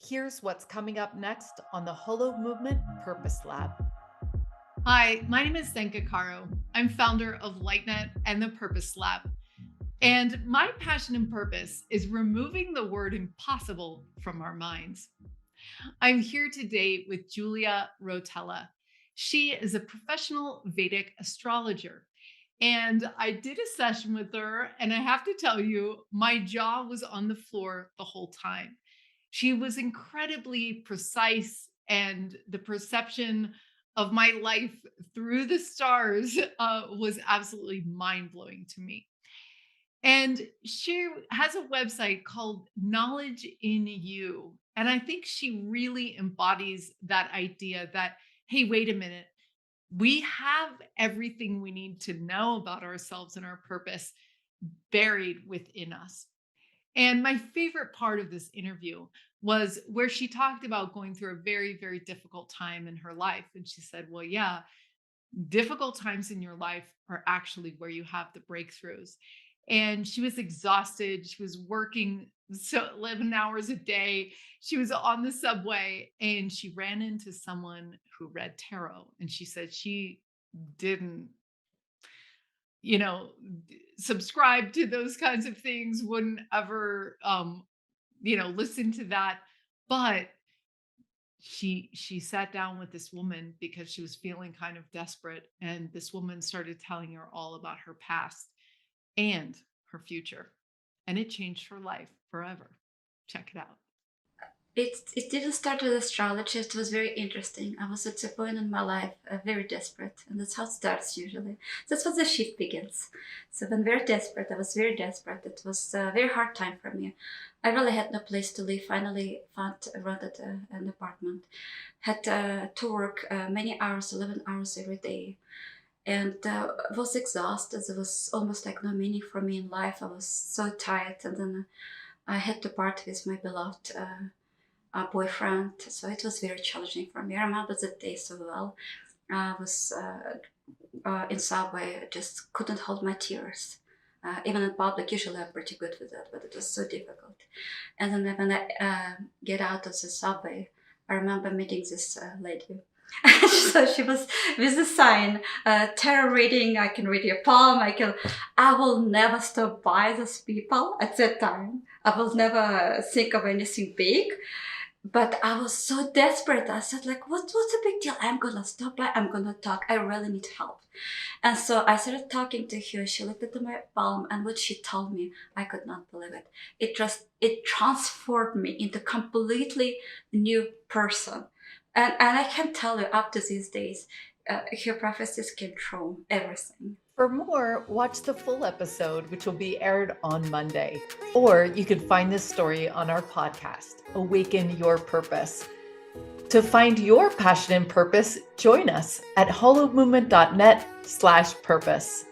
Here's what's coming up next on the Holo Movement Purpose Lab. Hi, my name is Senka Caro. I'm founder of LightNet and the Purpose Lab. And my passion and purpose is removing the word impossible from our minds. I'm here today with Julia Rotella. She is a professional Vedic astrologer. And I did a session with her, and I have to tell you, my jaw was on the floor the whole time. She was incredibly precise, and the perception of my life through the stars was absolutely mind blowing to me. And she has a website called Knowledge in You. And I think she really embodies that idea that, hey, wait a minute, we have everything we need to know about ourselves and our purpose buried within us. And my favorite part of this interview was where she talked about going through a very, very difficult time in her life. And she said, well, yeah, difficult times in your life are actually where you have the breakthroughs. And she was exhausted. She was working 11 hours a day. She was on the subway and she ran into someone who read tarot. And she said she didn't, you know, subscribe to those kinds of things, wouldn't ever, listen to that. But she sat down with this woman because she was feeling kind of desperate, and this woman started telling her all about her past and her future, and it changed her life forever. Check it out. It didn't start with astrology. It was very interesting. I was at a point in my life very desperate, and that's how it starts usually. That's what the shift begins. So when very desperate, I was very desperate. It was a very hard time for me. I really had no place to live. Finally found rented an apartment. Had to work many hours, 11 hours every day, and was exhausted. There was almost like no meaning for me in life. I was so tired, and then I had to part with my beloved boyfriend. So it was very challenging for me. I remember that day so well. I was in subway, I just couldn't hold my tears. Even in public, usually I'm pretty good with that, but it was so difficult. And then when I get out of the subway, I remember meeting this lady. So she was with a sign, tarot reading, I can read your palm, I will never stop by those people at that time. I will never think of anything big. But I was so desperate. I said, like, what's the big deal? I'm gonna stop by. I'm gonna talk. I really need help. And so I started talking to her. She looked at my palm, and what she told me, I could not believe it. It transformed me into a completely new person. And I can tell you, up to these days, her prophecies came true. Everything. For more, watch the full episode, which will be aired on Monday. Or you can find this story on our podcast, Awaken Your Purpose. To find your passion and purpose, join us at holomovement.net/purpose.